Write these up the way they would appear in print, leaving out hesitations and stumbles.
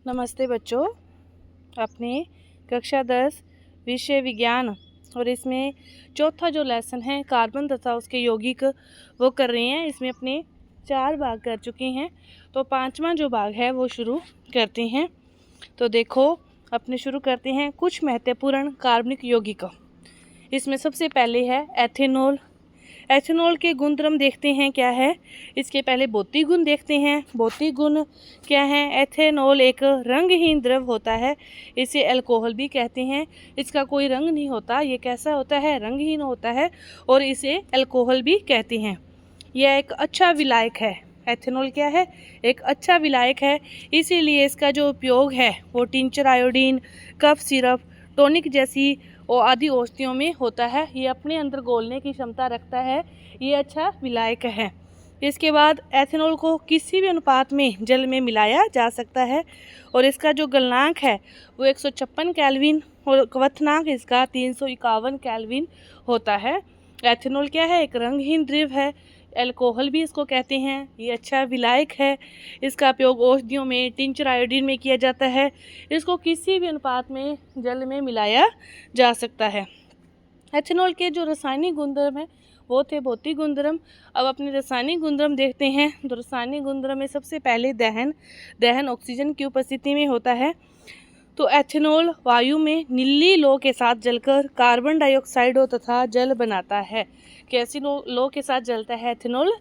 नमस्ते बच्चों। अपने कक्षा 10 विषय विज्ञान और इसमें चौथा जो लेसन है कार्बन तथा उसके यौगिक वो कर रहे हैं। इसमें अपने 4 भाग कर चुके हैं, तो 5वां जो भाग है वो शुरू करते हैं। तो देखो, अपने शुरू करते हैं कुछ महत्वपूर्ण कार्बनिक यौगिक। इसमें सबसे पहले है एथेनॉल। एथेनॉल के गुणधर्म देखते हैं क्या है। इसके पहले भौतिक गुण देखते हैं। भौतिक गुण क्या है? एथेनॉल एक रंगहीन द्रव होता है। इसे अल्कोहल भी कहते हैं। इसका कोई रंग नहीं होता। ये कैसा होता है? रंगहीन होता है और इसे अल्कोहल भी कहते हैं। यह एक अच्छा विलायक है। एथेनॉल क्या है? एक अच्छा विलायक है। इसीलिए इसका जो उपयोग है वो tincture, iodine, cough syrup, tonic जैसी और आदि औषधियों में होता है। ये अपने अंदर घोलने की क्षमता रखता है। ये अच्छा विलायक है। इसके बाद एथेनॉल को किसी भी अनुपात में जल में मिलाया जा सकता है और इसका जो गलनांक है वो 156 केल्विन और क्वथनांक इसका 351 केल्विन होता है। एथेनॉल क्या है? एक रंगहीन द्रव है। अल्कोहल भी इसको कहते हैं। ये अच्छा विलायक है। इसका उपयोग औषधियों में, टिंचर, आयोडीन में किया जाता है। इसको किसी भी अनुपात में जल में मिलाया जा सकता है। एथेनॉल के जो रासायनिक गुणधर्म है वो थे भौतिक गुणधर्म। अब अपने रासायनिक गुणधर्म देखते हैं। तो रासायनिक गुणधर्म में सबसे पहले दहन ऑक्सीजन की उपस्थिति में होता है। तो एथेनॉल वायु में नीली लौ के साथ जलकर कार्बन डाइऑक्साइड तथा जल बनाता है। कैसी लौ के साथ जलता है एथेनॉल?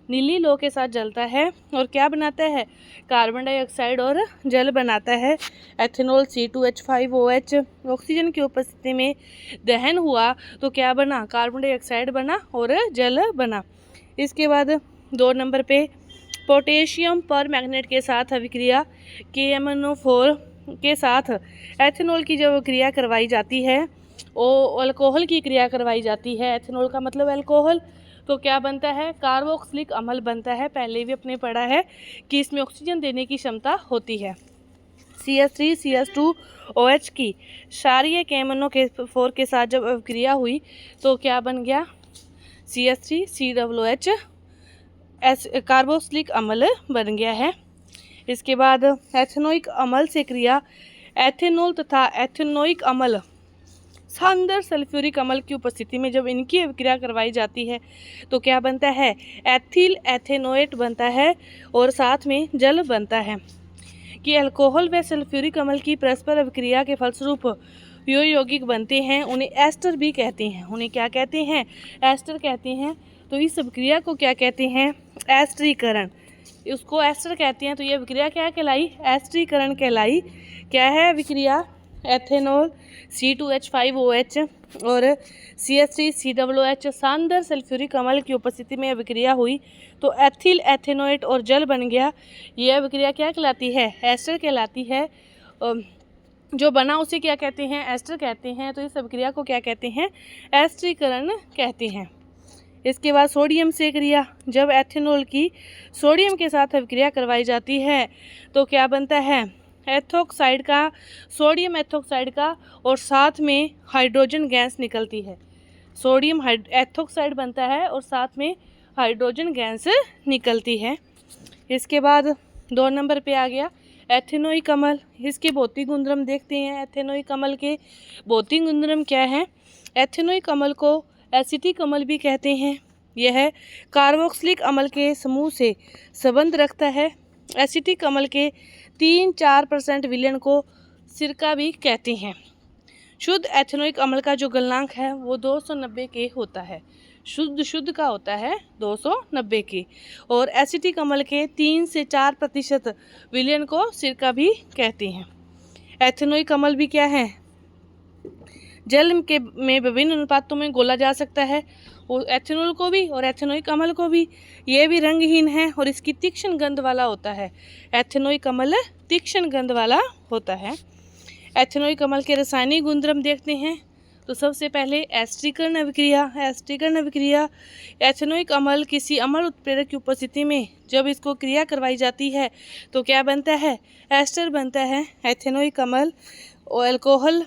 नीली लौ के साथ जलता है और क्या बनाता है? कार्बन डाइऑक्साइड और जल बनाता है। एथेनॉल C2H5OH ऑक्सीजन की उपस्थिति में दहन हुआ तो क्या बना? कार्बन डाइऑक्साइड बना और जल बना। इसके बाद 2 नंबर पे पोटेशियम पर मैग्नेट के साथ अभिक्रिया KMnO4 के साथ एथेनॉल की जब क्रिया करवाई जाती है वो अल्कोहल की क्रिया करवाई जाती है। एथेनॉल का मतलब अल्कोहल। तो क्या बनता है? कार्बोक्सिलिक अम्ल बनता है। पहले भी अपने पढ़ा है कि इसमें ऑक्सीजन देने की क्षमता होती है। CH3CH2OH की क्षारीय KMnO4 के साथ जब अभिक्रिया हुई तो क्या बन गया? CH3COOH कार्बोक्सिलिक अम्ल बन गया है। इसके बाद एथेनोइक अम्ल से क्रिया एथेनॉल तथा एथेनोइक अम्ल शानदार सल्फ्यूरिक अम्ल की उपस्थिति में जब इनकी अभिक्रिया करवाई जाती है तो क्या बनता है? एथिल एथेनोएट बनता है और साथ में जल बनता है। कि अल्कोहल व सल्फ्यूरिक अम्ल की परस्पर अभिक्रिया के फलस्वरूप जो यौगिक बनते हैं उन्हें एस्टर भी कहते हैं। उन्हें क्या कहते हैं? एस्टर कहते हैं। तो इस अभिक्रिया को क्या कहते हैं? एस्टरीकरण। उसको एस्टर कहते हैं। तो ये अभिक्रिया क्या कहलाई? एस्टरीकरण कहलाई। क्या है अभिक्रिया? एथेनॉल C2H5OH और CH3COOH शानदार सल्फ्यूरिक अम्ल की उपस्थिति में अभिक्रिया हुई तो एथिल एथेनोएट और जल बन गया। यह अभिक्रिया क्या कहलाती है? एस्टर कहलाती है। जो बना उसे क्या कहते हैं? एस्टर कहते हैं। तो इस अभिक्रिया को क्या कहते हैं? एस्टरीकरण कहते हैं। इसके बाद सोडियम से क्रिया। जब एथेनॉल की सोडियम के साथ अभिक्रिया करवाई जाती है तो क्या बनता है? एथोक्साइड का, सोडियम एथोक्साइड का और साथ में हाइड्रोजन गैस निकलती है। सोडियम एथोक्साइड बनता है और साथ में हाइड्रोजन गैस निकलती है। इसके बाद 2 नंबर पे आ गया एथेनोइक अम्ल। इसके भौतिक गुणधर्म देखते हैं। एथेनोइक अम्ल के भौतिक गुणधर्म क्या है? एथेनोइक अम्ल को एसिटिक अम्ल भी कहते हैं। यह कार्बोक्सिलिक अम्ल के समूह से संबंध रखता है। एसिटिक अम्ल के 3-4% विलयन को सिरका भी कहते हैं। शुद्ध एथेनोइक अम्ल का जो गलनांक है वो 290 के होता है। शुद्ध का होता है 290 के। और एसिटिक अम्ल के 3 से 4% विलयन को सिरका भी कहते हैं। एथेनोइक अम्ल भी क्या है? जल के में विभिन्न अनुपातों में घोला जा सकता है। और एथेनॉल को भी और एथेनोइक अम्ल को भी। ये भी रंगहीन है और इसकी तीक्ष्ण गंध वाला होता है। एथेनोइक अम्ल तीक्ष्ण गंध वाला होता है। एथेनोइक अम्ल के रासायनिक गुणधर्म देखते हैं। तो सबसे पहले एस्टरीकरण अभिक्रिया। एस्टरीकरण अभिक्रिया एथेनोइक अम्ल किसी अम्ल उत्प्रेरक की उपस्थिति में जब इसको क्रिया करवाई जाती है तो क्या बनता है? एस्टर बनता है। एथेनोइक अम्ल और अल्कोहल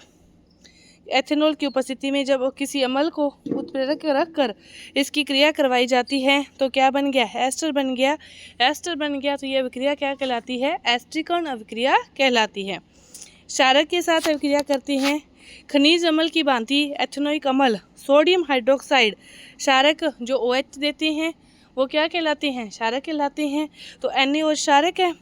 एथेनॉल की उपस्थिति में जब किसी अम्ल को उत्प्रेरक रख कर इसकी क्रिया करवाई जाती है तो क्या बन गया, एस्टर बन गया। एस्टर बन गया तो यह अभिक्रिया क्या कहलाती है, एस्टरीकरण अभिक्रिया कहलाती है। क्षारक के साथ अभिक्रिया करती हैं खनिज अम्ल की भांति एथेनोइक अम्ल, सोडियम हाइड्रोक्साइड क्षारक जो OH देते हैं वो क्या कहलाते हैं, क्षारक कहलाते हैं। तो NaOH क्षारक है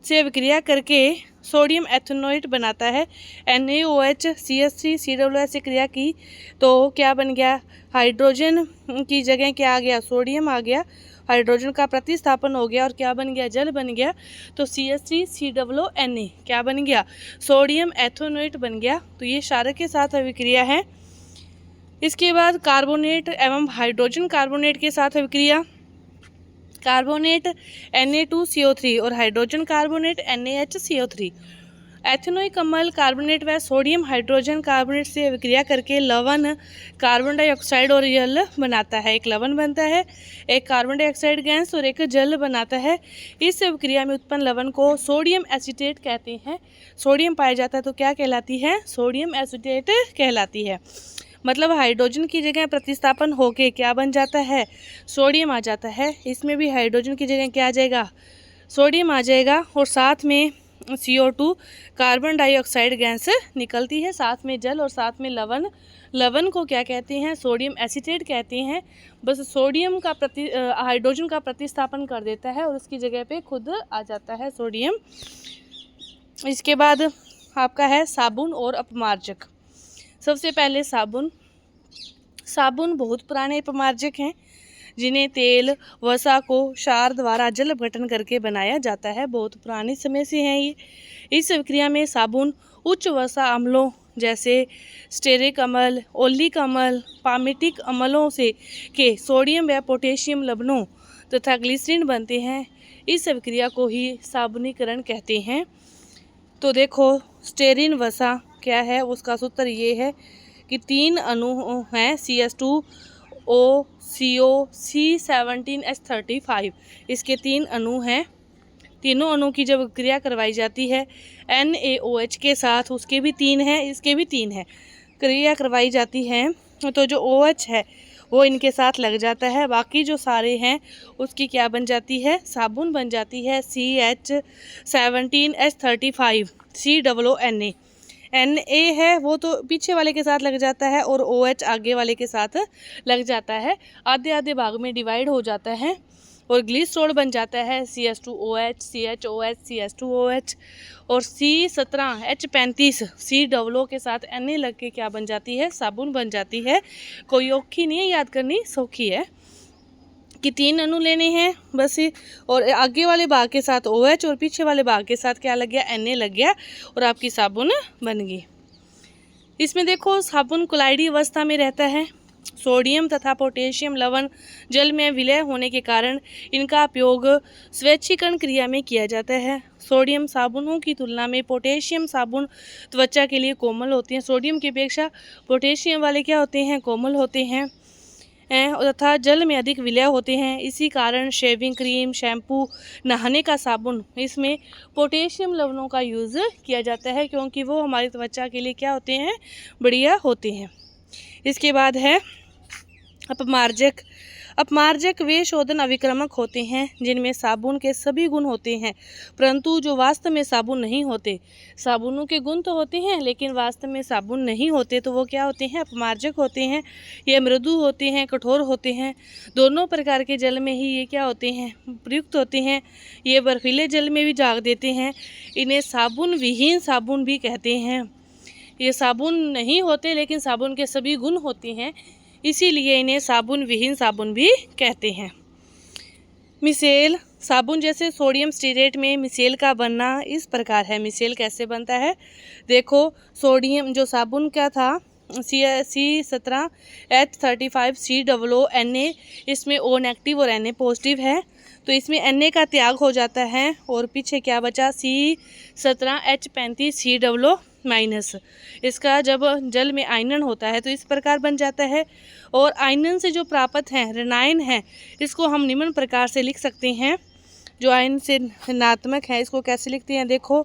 से अभिक्रिया करके सोडियम एथेनोएट बनाता है। NaOH CH3 COOH से क्रिया की तो क्या बन गया, हाइड्रोजन की जगह क्या आ गया, सोडियम आ गया, हाइड्रोजन का प्रतिस्थापन हो गया और क्या बन गया, जल बन गया। तो CH3 COONA क्या बन गया, सोडियम एथेनोएट बन गया। तो ये क्षारक के साथ अभिक्रिया है। इसके बाद कार्बोनेट एवं हाइड्रोजन कार्बोनेट के साथ अभिक्रिया, कार्बोनेट Na2CO3 और हाइड्रोजन कार्बोनेट NaHCO3। एथेनोइक अम्ल कार्बोनेट व सोडियम हाइड्रोजन कार्बोनेट से अभिक्रिया करके लवण कार्बन डाइऑक्साइड और जल बनाता है। एक लवण बनता है, एक कार्बन डाइऑक्साइड गैस और एक जल बनाता है। इस अभिक्रिया में उत्पन्न लवण को सोडियम एसीटेट कहते हैं। सोडियम पाया जाता है तो क्या कहलाती है, सोडियम एसीटेट कहलाती है। मतलब हाइड्रोजन की जगह प्रतिस्थापन होके क्या बन जाता है, सोडियम आ जाता है। इसमें भी हाइड्रोजन की जगह क्या आ जाएगा, सोडियम आ जाएगा और साथ में CO2 कार्बन डाइऑक्साइड गैस निकलती है, साथ में जल और साथ में लवण। लवण को क्या कहते हैं, सोडियम एसीटेट कहते हैं। बस सोडियम का हाइड्रोजन का प्रतिस्थापन कर देता है और उसकी जगह पे खुद आ जाता है सोडियम। इसके बाद आपका है साबुन और अपमार्जक। सबसे पहले साबुन। साबुन बहुत पुराने अपमार्जक हैं जिन्हें तेल वसा को क्षार द्वारा जल अपघटन करके बनाया जाता है। बहुत पुराने समय से हैं ये। इस प्रक्रिया में साबुन उच्च वसा अम्लों जैसे स्टेरिक अम्ल, ओलिक अम्ल, पामेटिक अम्लों से के सोडियम व पोटेशियम लवणों तथा ग्लिसरीन बनते हैं। इस प्रक्रिया को ही साबुनीकरण कहते हैं। तो देखो स्टेरिन वसा क्या है, उसका सूत्र ये है कि 3 अणु हैं CH2O CO C17H35। इसके 3 अणु हैं। तीनों अणु की जब क्रिया करवाई जाती है NaOH के साथ, उसके भी 3 हैं, इसके भी 3 हैं, क्रिया करवाई जाती है तो जो OH है वो इनके साथ लग जाता है। बाकी जो सारे हैं उसकी क्या बन जाती है, साबुन बन जाती है CH17H35 COONA। Na है वो तो पीछे वाले के साथ लग जाता है और OH आगे वाले के साथ लग जाता है, आधे आधे भाग में डिवाइड हो जाता है और ग्लिसरॉल बन जाता है CH2OH CHOH CH2OH और C17H35 COO के साथ Na लग के क्या बन जाती है, साबुन बन जाती है। कोई औखी नहीं है, याद करनी सौखी है कि 3 अणु लेने हैं बस, और आगे वाले भाग के साथ OH और पीछे वाले भाग के साथ क्या लग गया, Na लग गया और आपकी साबुन बन गई। इसमें देखो साबुन कोलाइडी अवस्था में रहता है। सोडियम तथा पोटेशियम लवण जल में विलय होने के कारण इनका उपयोग स्वैच्छिकरण क्रिया में किया जाता है। सोडियम साबुनों की तुलना में पोटेशियम साबुन त्वचा के लिए कोमल होते हैं। सोडियम की अपेक्षा पोटेशियम वाले क्या होते हैं, कोमल होते हैं तथा जल में अधिक विलय होते हैं। इसी कारण शेविंग क्रीम, शैम्पू, नहाने का साबुन, इसमें पोटेशियम लवणों का यूज़ किया जाता है क्योंकि वो हमारी त्वचा के लिए क्या होते हैं, बढ़िया होते हैं। इसके बाद है अपमार्जक। अपमार्जक वे शोधन अभिक्रमक होते हैं जिनमें साबुन के सभी गुण होते हैं परंतु जो वास्तव में साबुन नहीं होते। साबुनों के गुण तो होते हैं लेकिन वास्तव में साबुन नहीं होते, तो वो क्या होते हैं, अपमार्जक होते हैं। ये मृदु होते हैं, कठोर होते हैं। दोनों प्रकार के जल में ही ये क्या होते हैं, प्रयुक्त होते हैं। ये बर्फीले जल में भी झाग देते हैं। इन्हें साबुन विहीन साबुन भी कहते हैं। ये साबुन नहीं होते लेकिन साबुन के सभी गुण होते हैं, इसीलिए इन्हें साबुन विहीन साबुन भी कहते हैं। मिसेल। साबुन जैसे सोडियम स्टीरेट में मिसेल का बनना इस प्रकार है। मिसेल कैसे बनता है, देखो सोडियम जो साबुन क्या था C17H35 COONA, इसमें O नेगेटिव और Na पॉजिटिव है तो इसमें Na का त्याग हो जाता है और पीछे क्या बचा, C17H35 COO माइनस। इसका जब जल में आयनन होता है तो इस प्रकार बन जाता है। और आयनन से जो प्राप्त है ऋणायन है, इसको हम निम्न प्रकार से लिख सकते हैं। जो आयन से ऋणात्मक है इसको कैसे लिखते हैं, देखो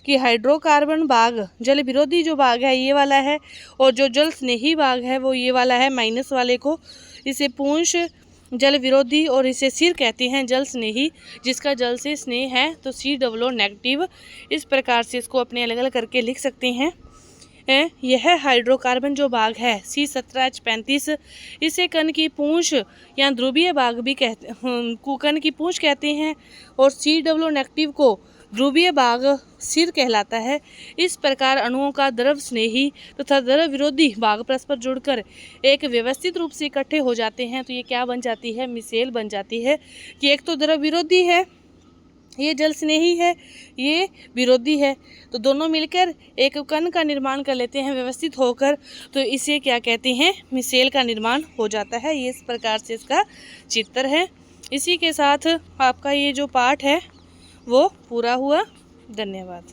कि हाइड्रोकार्बन भाग जल विरोधी जो भाग है ये वाला है, और जो जल स्नेही भाग है वो ये वाला है माइनस वाले को। इसे पूंछ जल विरोधी और इसे सिर कहते हैं जल स्नेही, जिसका जल से स्नेह है तो COO नेगेटिव। इस प्रकार से इसको अपने अलग अलग करके लिख सकते हैं। यह हाइड्रोकार्बन जो भाग है C17H35, इसे कण की पूंछ या ध्रुवीय भाग भी कण की पूंछ कहते हैं, और COO नेगेटिव को ध्रुवीय भाग सिर कहलाता है। इस प्रकार अणुओं का द्रव स्नेही तथा द्रव विरोधी भाग परस्पर जुड़कर एक व्यवस्थित रूप से इकट्ठे हो जाते हैं, तो ये क्या बन जाती है, मिसेल बन जाती है। कि एक तो द्रव विरोधी है, ये जल स्नेही है, ये विरोधी है, तो दोनों मिलकर एक कण का निर्माण कर लेते हैं व्यवस्थित होकर, तो इसे क्या कहते हैं, मिसेल का निर्माण हो जाता है। ये इस प्रकार से इसका चित्र है। इसी के साथ आपका ये जो पाठ है वो पूरा हुआ। धन्यवाद।